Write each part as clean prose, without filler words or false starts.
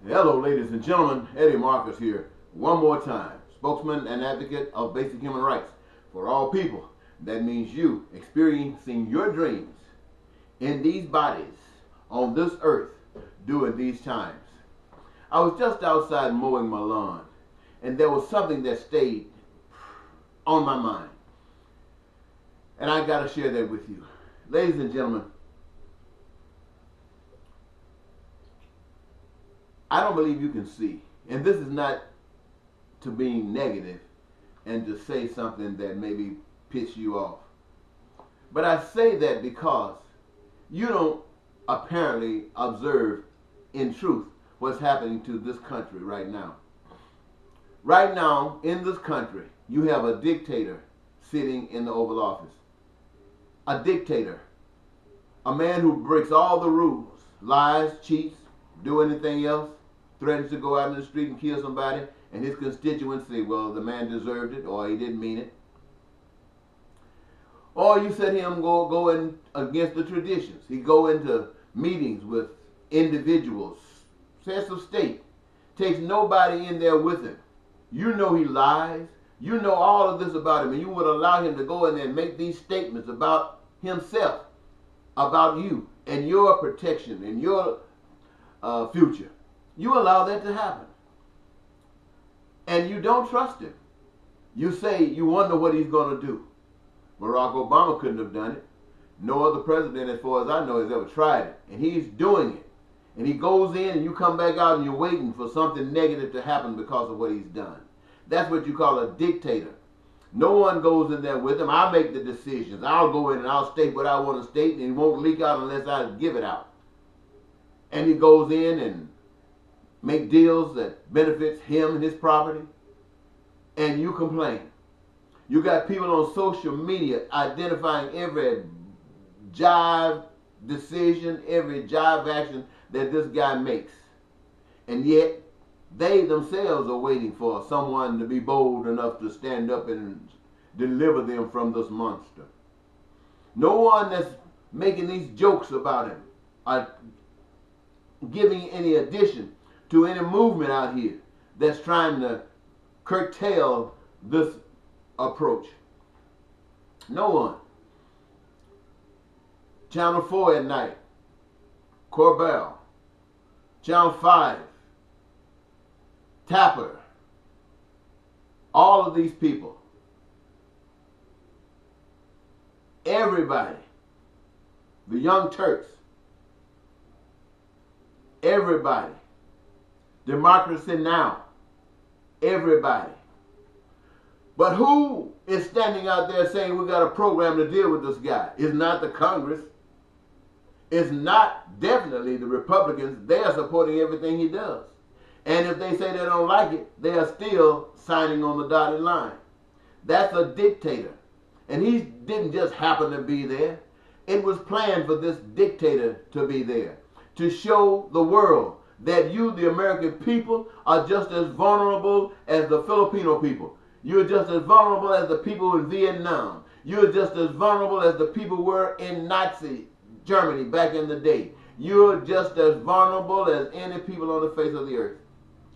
Hello, ladies and gentlemen. Eddie Marcus here, one more time. Spokesman and advocate of basic human rights for all people. That means you experiencing your dreams in these bodies on this earth during these times. I was just outside mowing my lawn, and there was something that stayed on my mind. And I got to share that with you. Ladies and gentlemen, I don't believe you can see, and this is not to be negative and to say something that maybe piss you off. But I say that because you don't apparently observe in truth what's happening to this country right now. Right now, in this country, you have a dictator sitting in the Oval Office. A dictator. A man who breaks all the rules, lies, cheats, do anything else, threatens to go out in the street and kill somebody, and his constituents say, well, the man deserved it, or he didn't mean it. Or you said him go in against the traditions. He go into meetings with individuals, heads of state, takes nobody in there with him. You know he lies. You know all of this about him, and you would allow him to go in there and make these statements about himself, about you, and your protection, and your future. You allow that to happen. And you don't trust him. You say you wonder what he's going to do. Barack Obama couldn't have done it. No other president, as far as I know, has ever tried it. And he's doing it. And he goes in and you come back out and you're waiting for something negative to happen because of what he's done. That's what you call a dictator. No one goes in there with him. I make the decisions. I'll go in and I'll state what I want to state, and it won't leak out unless I give it out. And he goes in and make deals that benefits him and his property, and you complain. You got people on social media identifying every jive decision, every jive action that this guy makes. And yet, they themselves are waiting for someone to be bold enough to stand up and deliver them from this monster. No one that's making these jokes about him are giving any addition to any movement out here that's trying to curtail this approach. No one. Channel 4 at night, Corbell. Channel 5, Tapper. All of these people. Everybody. The Young Turks. Everybody. Democracy Now! Everybody. But who is standing out there saying we got a program to deal with this guy? It's not the Congress. It's not definitely the Republicans. They are supporting everything he does. And if they say they don't like it, they are still signing on the dotted line. That's a dictator. And he didn't just happen to be there. It was planned for this dictator to be there, to show the world that you, the American people, are just as vulnerable as the Filipino people. You're just as vulnerable as the people in Vietnam. You're just as vulnerable as the people were in Nazi Germany back in the day. You're just as vulnerable as any people on the face of the earth.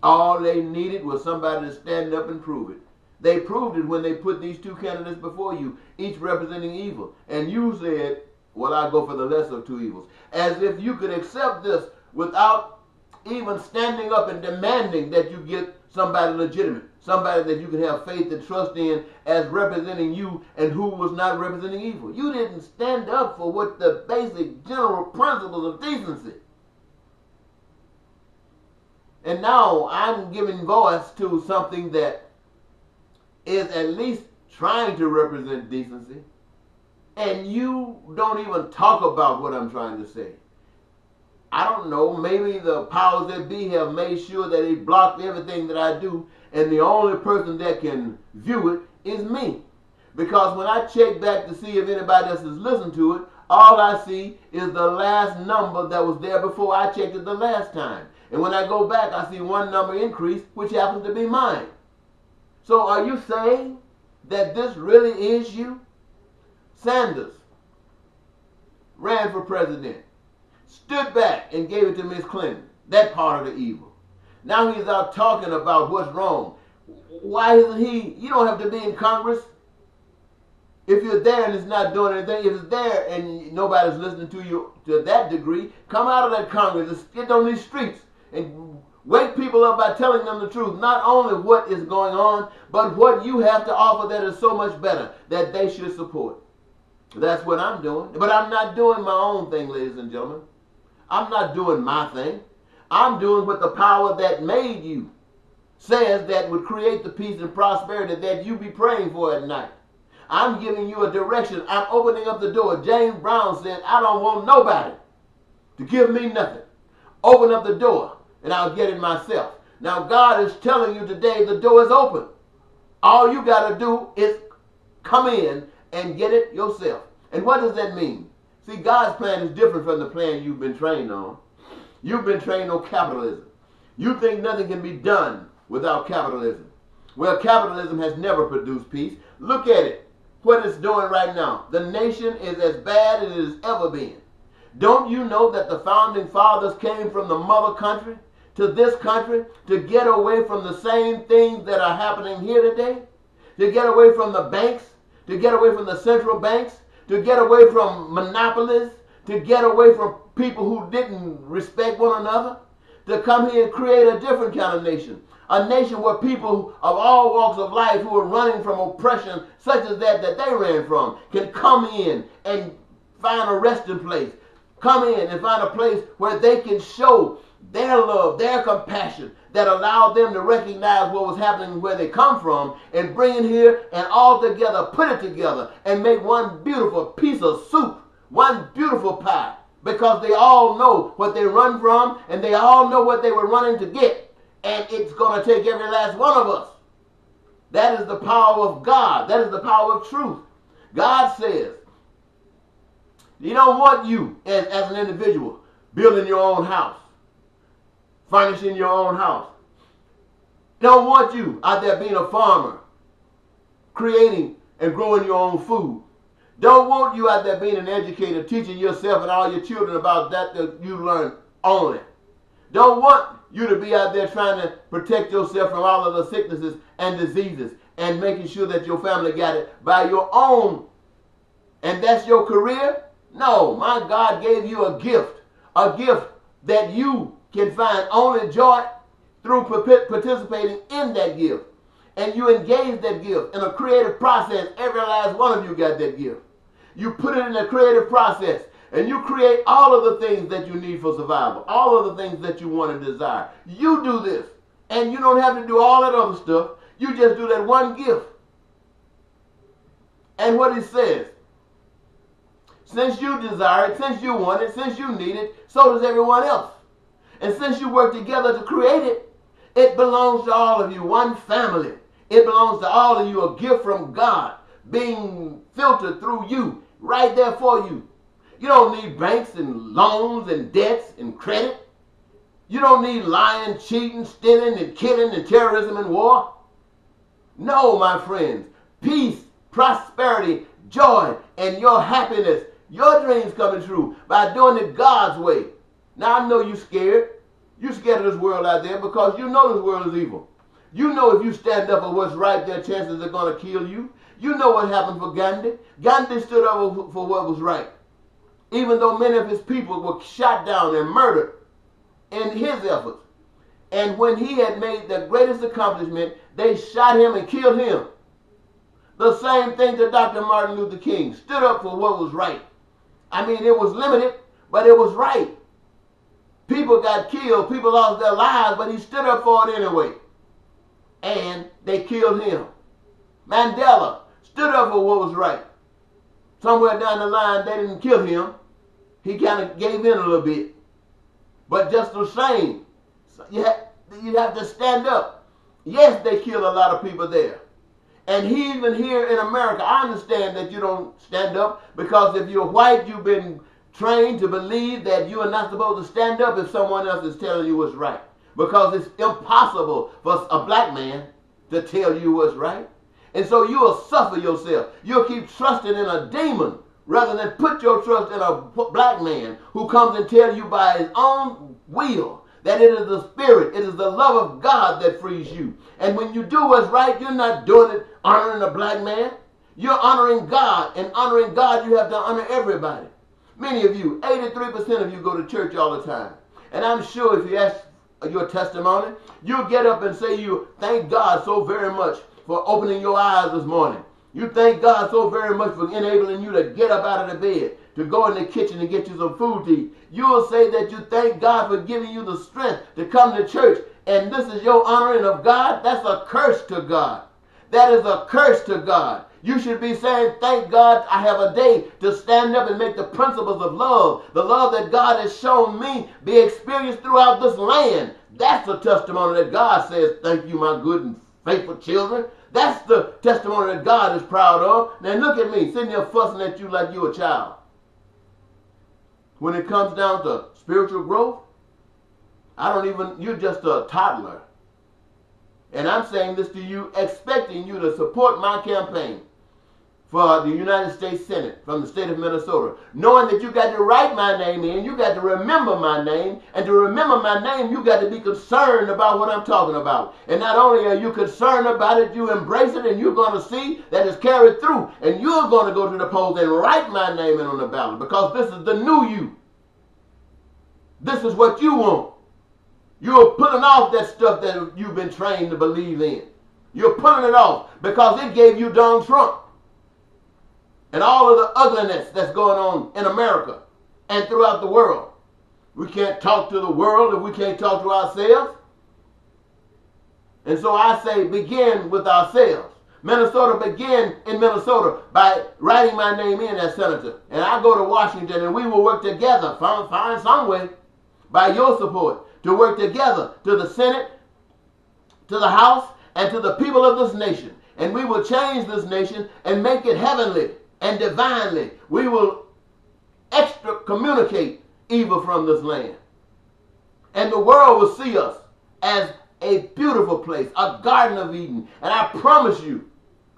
All they needed was somebody to stand up and prove it. They proved it when they put these two candidates before you, each representing evil. And you said, well, I'll go for the lesser of two evils. As if you could accept this without even standing up and demanding that you get somebody legitimate, somebody that you can have faith and trust in as representing you and who was not representing evil. You didn't stand up for what the basic general principles of decency. And now I'm giving voice to something that is at least trying to represent decency, and you don't even talk about what I'm trying to say. I don't know, maybe the powers that be have made sure that they blocked everything that I do, and the only person that can view it is me. Because when I check back to see if anybody else has listened to it, all I see is the last number that was there before I checked it the last time. And when I go back, I see one number increase, which happens to be mine. So are you saying that this really is you? Sanders ran for president, stood back and gave it to Miss Clinton, that part of the evil. Now he's out talking about what's wrong. Why isn't he? You don't have to be in Congress. If you're there and it's not doing anything, if it's there and nobody's listening to you to that degree, come out of that Congress and get on these streets and wake people up by telling them the truth. Not only what is going on, but what you have to offer that is so much better that they should support. That's what I'm doing. But I'm not doing my own thing, ladies and gentlemen. I'm not doing my thing. I'm doing what the power that made you says that would create the peace and prosperity that you be praying for at night. I'm giving you a direction. I'm opening up the door. James Brown said, I don't want nobody to give me nothing. Open up the door and I'll get it myself. Now God is telling you today the door is open. All you got to do is come in and get it yourself. And what does that mean? See, God's plan is different from the plan you've been trained on. You've been trained on capitalism. You think nothing can be done without capitalism. Well, capitalism has never produced peace. Look at it. What it's doing right now. The nation is as bad as it has ever been. Don't you know that the founding fathers came from the mother country to this country to get away from the same things that are happening here today? To get away from the banks, to get away from the central banks, to get away from monopolies, to get away from people who didn't respect one another, to come here and create a different kind of nation. A nation where people of all walks of life who are running from oppression such as that they ran from can come in and find a resting place. Come in and find a place where they can show their love, their compassion that allowed them to recognize what was happening where they come from and bring it here and all together, put it together and make one beautiful piece of soup, one beautiful pie, because they all know what they run from and they all know what they were running to get. And it's going to take every last one of us. That is the power of God. That is the power of truth. God says, He don't want you as an individual building your own house, furnishing your own house. He don't want you out there being a farmer, creating and growing your own food. Don't want you out there being an educator, teaching yourself and all your children about that you learn only. Don't want you to be out there trying to protect yourself from all of the sicknesses and diseases and making sure that your family got it by your own. And that's your career? No, my God gave you a gift that you can find only joy through participating in that gift. And you engage that gift in a creative process. Every last one of you got that gift. You put it in a creative process. And you create all of the things that you need for survival. All of the things that you want and desire. You do this. And you don't have to do all that other stuff. You just do that one gift. And what He says, since you desire it, since you want it, since you need it, so does everyone else. And since you work together to create it, it belongs to all of you, one family. It belongs to all of you, a gift from God being filtered through you, right there for you. You don't need banks and loans and debts and credit. You don't need lying, cheating, stealing, and killing, and terrorism and war. No, my friends. Peace, prosperity, joy, and your happiness, your dreams coming true by doing it God's way. Now, I know you're scared. You're scared of this world out there because you know this world is evil. You know if you stand up for what's right, their chances are going to kill you. You know what happened for Gandhi. Gandhi stood up for what was right. Even though many of his people were shot down and murdered in his efforts. And when he had made the greatest accomplishment, they shot him and killed him. The same thing to Dr. Martin Luther King. Stood up for what was right. I mean, it was limited, but it was right. People got killed. People lost their lives, but he stood up for it anyway. And they killed him. Mandela stood up for what was right. Somewhere down the line, they didn't kill him. He kind of gave in a little bit. But just the same, you have to stand up. Yes, they killed a lot of people there. And even here in America, I understand that you don't stand up because if you're white, you've been trained to believe that you are not supposed to stand up if someone else is telling you what's right. Because it's impossible for a black man to tell you what's right. And so you will suffer yourself. You'll keep trusting in a demon rather than put your trust in a black man who comes and tells you by his own will that it is the Spirit, it is the love of God that frees you. And when you do what's right, you're not doing it honoring a black man. You're honoring God, and honoring God, you have to honor everybody. Many of you, 83% of you go to church all the time. And I'm sure if you ask your testimony, you'll get up and say you thank God so very much for opening your eyes this morning. You thank God so very much for enabling you to get up out of the bed, to go in the kitchen and get you some food to eat. You will say that you thank God for giving you the strength to come to church, and this is your honoring of God. That's a curse to God. That is a curse to God. You should be saying, thank God I have a day to stand up and make the principles of love, the love that God has shown me, be experienced throughout this land. That's the testimony that God says, thank you, my good and faithful children. That's the testimony that God is proud of. Now look at me, sitting there fussing at you like you're a child. When it comes down to spiritual growth, you're just a toddler. And I'm saying this to you, expecting you to support my campaign for the United States Senate from the state of Minnesota, knowing that you got to write my name in, you got to remember my name, and to remember my name, you got to be concerned about what I'm talking about. And not only are you concerned about it, you embrace it, and you're going to see that it's carried through, and you're going to go to the polls and write my name in on the ballot, because this is the new you. This is what you want. You're putting off that stuff that you've been trained to believe in. You're putting it off because it gave you Donald Trump and all of the ugliness that's going on in America and throughout the world. We can't talk to the world if we can't talk to ourselves. And so I say begin with ourselves. Minnesota, begin in Minnesota by writing my name in as senator. And I go to Washington and we will work together, find some way, by your support, to work together to the Senate, to the House, and to the people of this nation. And we will change this nation and make it heavenly and divinely. We will extra communicate evil from this land. And the world will see us as a beautiful place, a Garden of Eden. And I promise you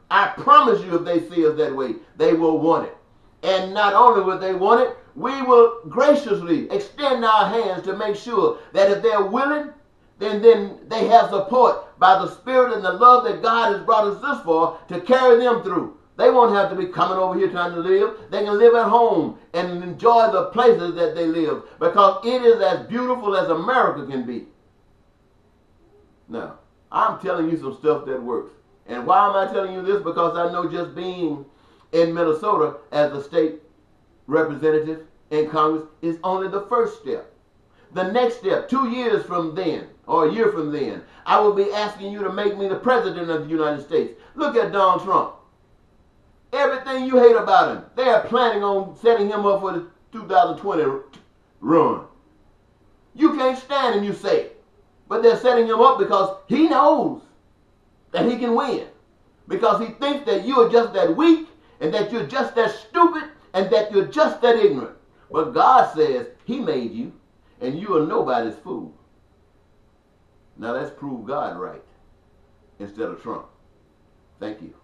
if they see us that way, they will want it. And not only will they want it, we will graciously extend our hands to make sure that if they're willing, then they have support by the Spirit and the love that God has brought us this far to carry them through. They won't have to be coming over here trying to live. They can live at home and enjoy the places that they live, because it is as beautiful as America can be. Now, I'm telling you some stuff that works. And why am I telling you this? Because I know just being in Minnesota as a state representative in Congress is only the first step. The next step, 2 years from then, or a year from then, I will be asking you to make me the president of the United States. Look at Donald Trump. Everything you hate about him, they are planning on setting him up for the 2020 run. You can't stand him, you say. But they're setting him up because he knows that he can win. Because he thinks that you are just that weak, and that you're just that stupid, and that you're just that ignorant. But God says he made you, and you are nobody's fool. Now let's prove God right instead of Trump. Thank you.